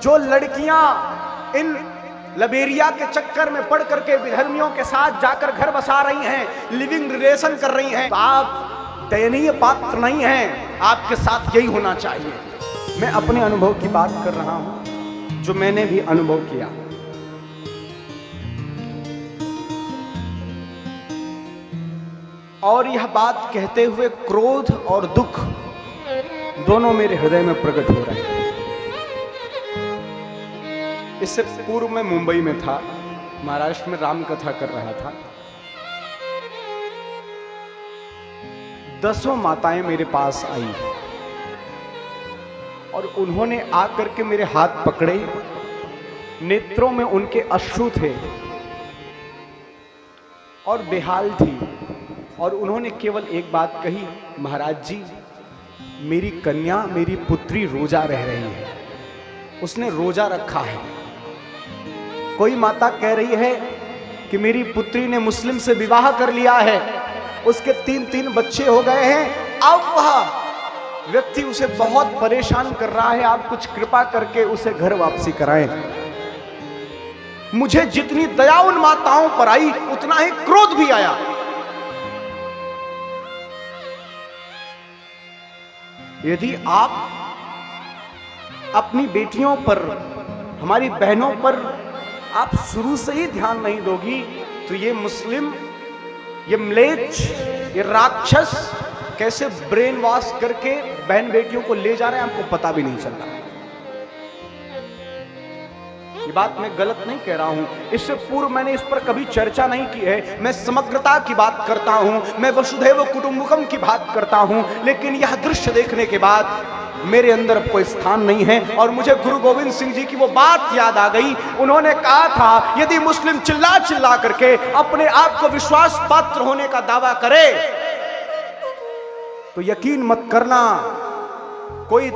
जो लड़कियां इन लबेरिया के चक्कर में पड़ करके विधर्मियों के साथ जाकर घर बसा रही हैं, लिविंग रिलेशन कर रही हैं, तो आप दयनीय पात्र नहीं हैं। आपके साथ यही होना चाहिए। मैं अपने अनुभव की बात कर रहा हूं, जो मैंने भी अनुभव किया। और यह बात कहते हुए क्रोध और दुख दोनों मेरे हृदय में प्रकट हो रहे हैं। इससे पूर्व मैं मुंबई में था, महाराष्ट्र में राम कथा कर रहा था। 10 माताएं मेरे पास आई और उन्होंने आकर के मेरे हाथ पकड़े। नेत्रों में उनके अश्रु थे और बेहाल थी, और उन्होंने केवल एक बात कही, महाराज जी मेरी कन्या, मेरी पुत्री रोजा रह रही है, उसने रोजा रखा है। कोई माता कह रही है कि मेरी पुत्री ने मुस्लिम से विवाह कर लिया है, उसके 3-3 बच्चे हो गए हैं। अब वह व्यक्ति उसे बहुत परेशान कर रहा है, आप कुछ कृपा करके उसे घर वापसी कराएं। मुझे जितनी दया उन माताओं पर आई, उतना ही क्रोध भी आया। यदि आप अपनी बेटियों पर, हमारी बहनों पर आप शुरू से ही ध्यान नहीं दोगी, तो ये मुस्लिम, ये म्लेच्छ, ये राक्षस कैसे ब्रेन वॉश करके बहन बेटियों को ले जा रहे हैं, आपको पता भी नहीं चल रहा। ये बात मैं गलत नहीं कह रहा हूं। इससे पूर्व मैंने इस पर कभी चर्चा नहीं की है। मैं समग्रता की बात करता हूं, मैं वसुधैव कुटुंबकम की बात करता हूं। लेकिन यह दृश्य देखने के बाद मेरे अंदर कोई स्थान नहीं है। और मुझे गुरु गोविंद सिंह जी की वो बात याद आ गई। उन्होंने कहा था, यदि मुस्लिम चिल्ला चिल्ला करके अपने आप को विश्वास पात्र होने का दावा करे, तो यकीन मत करना, कोई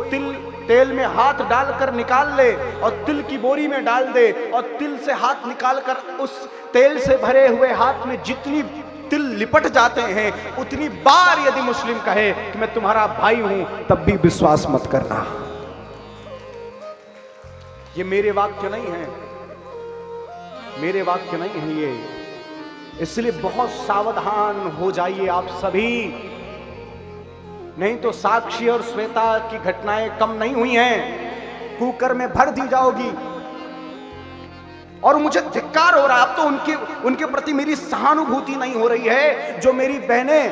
तेल में हाथ डालकर निकाल ले और तिल की बोरी में डाल दे, और तिल से हाथ निकालकर उस तेल से भरे हुए हाथ में जितनी तिल लिपट जाते हैं, उतनी बार यदि मुस्लिम कहे कि मैं तुम्हारा भाई हूं, तब भी विश्वास मत करना। ये मेरे वाक्य नहीं है, मेरे वाक्य नहीं है ये। इसलिए बहुत सावधान हो जाइए आप सभी, नहीं तो साक्षी और श्वेता की घटनाएं कम नहीं हुई हैं, कुकर में भर दी जाओगी। और मुझे धिक्कार हो रहा है, अब तो उनके प्रति मेरी सहानुभूति नहीं हो रही है। जो मेरी बहनें,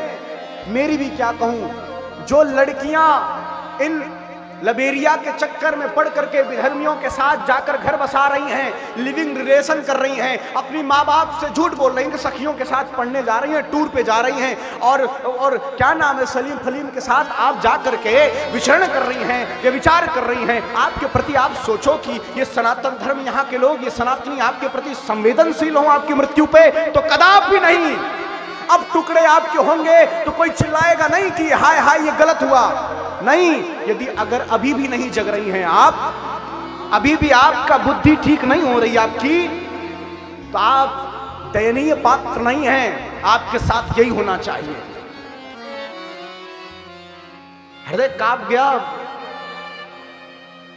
मेरी भी क्या कहूं, जो लड़कियां इन लबेरिया के चक्कर में पड़ करके विधर्मियों के साथ जाकर घर बसा रही हैं, लिविंग रिलेशन कर रही हैं, अपनी माँ बाप से झूठ बोल रही हैं कि सखियों के साथ पढ़ने जा रही हैं, टूर पे जा रही हैं, और क्या नाम है, सलीम फलीम के साथ आप जा करके विचरण कर रही हैं, ये विचार कर रही हैं। आपके प्रति आप सोचो कि ये सनातन धर्म, यहाँ के लोग, ये सनातनी आपके प्रति संवेदनशील हों आपकी मृत्यु पे, तो कदापि नहीं। अब टुकड़े आपके होंगे तो कोई चिल्लाएगा नहीं कि हाय हाय ये गलत हुआ, नहीं। यदि अगर अभी भी नहीं जग रही हैं आप, अभी भी आपका बुद्धि ठीक नहीं हो रही आपकी, तो आप दयनीय पात्र नहीं हैं। आपके साथ यही होना चाहिए। हृदय कांप गया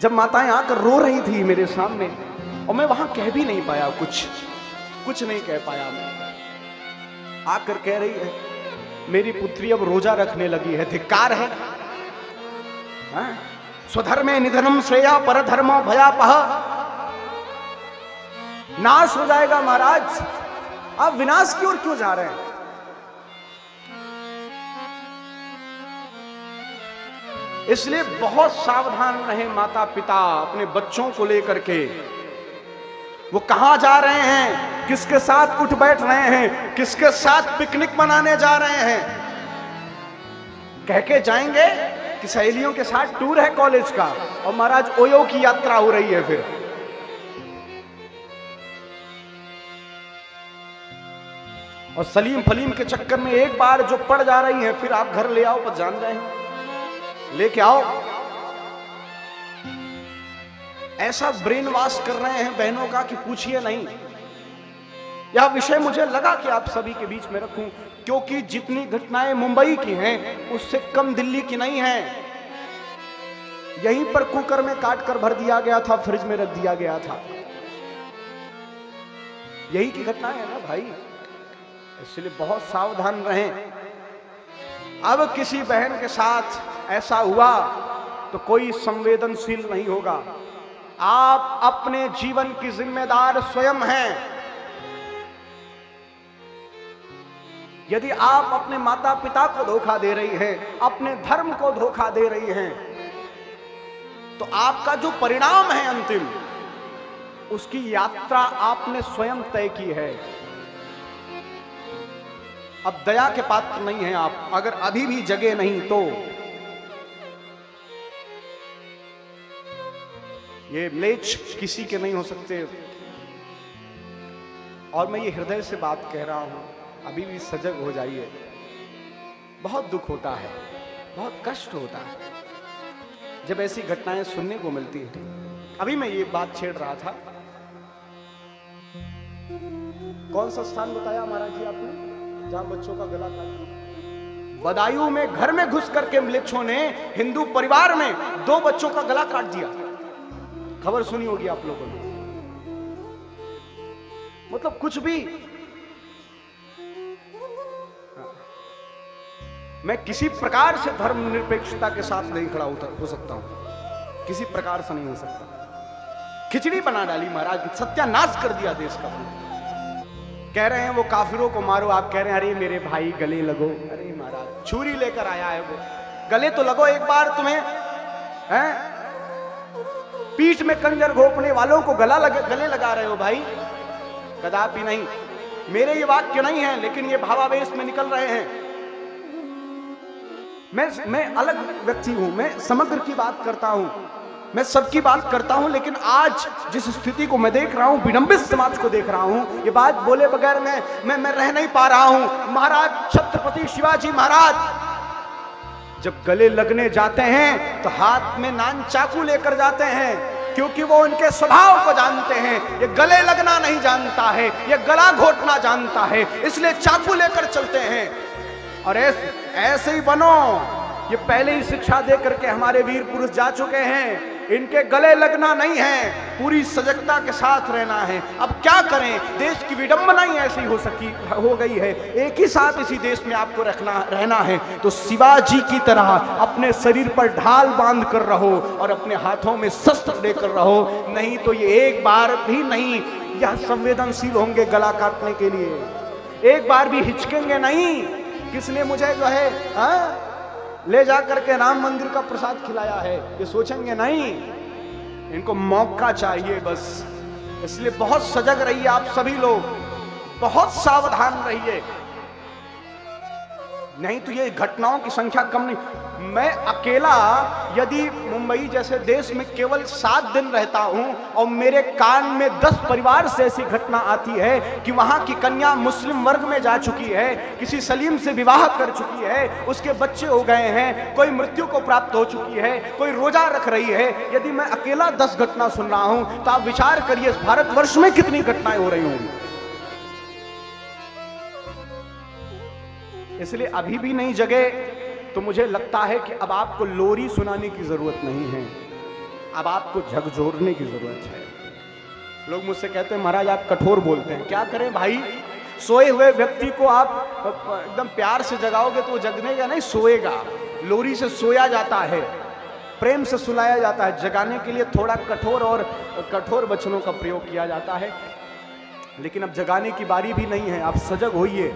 जब माताएं आकर रो रही थी मेरे सामने, और मैं वहां कह भी नहीं पाया, कुछ नहीं कह पाया। मैं आकर कह रही है, मेरी पुत्री अब रोजा रखने लगी है। धिक्कार है। स्वधर्मे निधनम श्रेया परधर्मो भयापह। नाश हो जाएगा महाराज, आप विनाश की ओर क्यों जा रहे हैं? इसलिए बहुत सावधान रहे माता पिता अपने बच्चों को लेकर के। वो कहां जा रहे हैं, किसके साथ उठ बैठ रहे हैं, किसके साथ पिकनिक मनाने जा रहे हैं। कह के जाएंगे कि सहेलियों के साथ टूर है कॉलेज का, और महाराज ओयो की यात्रा हो रही है। फिर और सलीम फलीम के चक्कर में एक बार जो पड़ जा रही है, फिर आप घर ले आओ, पर जान जाएंगे, लेके आओ। ऐसा ब्रेन वॉश कर रहे हैं बहनों का कि पूछिए नहीं। यह विषय मुझे लगा कि आप सभी के बीच में रखूं, क्योंकि जितनी घटनाएं मुंबई की हैं, उससे कम दिल्ली की नहीं है। यहीं पर कुकर में काट कर भर दिया गया था, फ्रिज में रख दिया गया था। यही की घटना है ना भाई, इसलिए बहुत सावधान रहें। अब किसी बहन के साथ ऐसा हुआ तो कोई संवेदनशील नहीं होगा। आप अपने जीवन की जिम्मेदार स्वयं हैं। यदि आप अपने माता पिता को धोखा दे रही हैं, अपने धर्म को धोखा दे रही हैं, तो आपका जो परिणाम है अंतिम, उसकी यात्रा आपने स्वयं तय की है। अब दया के पात्र नहीं हैं आप, अगर अभी भी जगे नहीं तो। ये म्लेच्छ किसी के नहीं हो सकते। और मैं ये हृदय से बात कह रहा हूं, अभी भी सजग हो जाइए। बहुत दुख होता है, बहुत कष्ट होता है जब ऐसी घटनाएं सुनने को मिलती हैं। अभी मैं ये बात छेड़ रहा था, कौन सा स्थान बताया महाराज जी आपने जहां बच्चों का गला काट? बदायूं में घर में घुस करके म्लेच्छों ने हिंदू परिवार में 2 बच्चों का गला काट दिया। खबर सुनी होगी आप लोगों ने। मतलब कुछ भी। मैं किसी प्रकार से धर्मनिरपेक्षता के साथ नहीं खड़ा हो सकता हूं, किसी प्रकार से नहीं हो सकता। खिचड़ी बना डाली महाराज, सत्यानाश कर दिया देश का। कह रहे हैं वो काफिरों को मारो, आप कह रहे हैं अरे मेरे भाई गले लगो। अरे महाराज छुरी लेकर आया है वो, गले तो लगो एक बार। तुम्हें हैं पीठ में कंजर घोंपने वालों को गले लगा रहे हो भाई, कदापि नहीं। मेरे ये वाक्य नहीं है, लेकिन ये भावावेश में निकल रहे हैं। मैं अलग व्यक्ति हूं, मैं समग्र की बात करता हूं, मैं सबकी बात करता हूं। लेकिन आज जिस स्थिति को मैं देख रहा हूं, विडंबित समाज को देख रहा हूं, ये बात बोले बगैर मैं रह नहीं पा रहा हूं। महाराज छत्रपति शिवाजी महाराज जब गले लगने जाते हैं तो हाथ में नान चाकू लेकर जाते हैं, क्योंकि वो उनके स्वभाव को जानते हैं। ये गले लगना नहीं जानता है, ये गला घोटना जानता है, इसलिए चाकू लेकर चलते हैं। और ऐसे ही बनो। ये पहले ही शिक्षा दे करके हमारे वीर पुरुष जा चुके हैं। इनके गले लगना नहीं है, पूरी सजगता के साथ रहना है। अब क्या करें, देश की विडंबना ही ऐसी हो गई है। एक ही साथ इसी देश में आपको रहना है, तो शिवाजी की तरह अपने शरीर पर ढाल बांध कर रहो और अपने हाथों में शस्त्र लेकर रहो। नहीं तो ये एक बार भी नहीं यह संवेदनशील होंगे गला काटने के लिए, एक बार भी हिचकेंगे नहीं। किसने मुझे जो है ले जा करके राम मंदिर का प्रसाद खिलाया है, ये सोचेंगे नहीं। इनको मौका चाहिए बस। इसलिए बहुत सजग रहिए आप सभी लोग, बहुत सावधान रहिए, नहीं तो ये घटनाओं की संख्या कम नहीं। मैं अकेला यदि मुंबई जैसे देश में केवल 7 दिन रहता हूं और मेरे कान में 10 परिवार से ऐसी घटना आती है कि वहां की कन्या मुस्लिम वर्ग में जा चुकी है, किसी सलीम से विवाह कर चुकी है, उसके बच्चे हो गए हैं, कोई मृत्यु को प्राप्त हो चुकी है, कोई रोजा रख रही है। यदि मैं अकेला 10 घटना सुन रहा हूं तो आप विचार करिए भारतवर्ष में कितनी घटनाएं हो रही होंगी। इसलिए अभी भी नहीं जगे तो मुझे लगता है कि अब आपको लोरी सुनाने की जरूरत नहीं है, अब आपको झकझोरने की जरूरत है। लोग मुझसे कहते हैं महाराज आप कठोर बोलते हैं। क्या करें भाई, सोए हुए व्यक्ति को आप एकदम प्यार से जगाओगे तो वो जगनेगा नहीं, सोएगा। लोरी से सोया जाता है, प्रेम से सुलाया जाता है। जगाने के लिए थोड़ा कठोर वचनों का प्रयोग किया जाता है। लेकिन अब जगाने की बारी भी नहीं है, आप सजग होइए।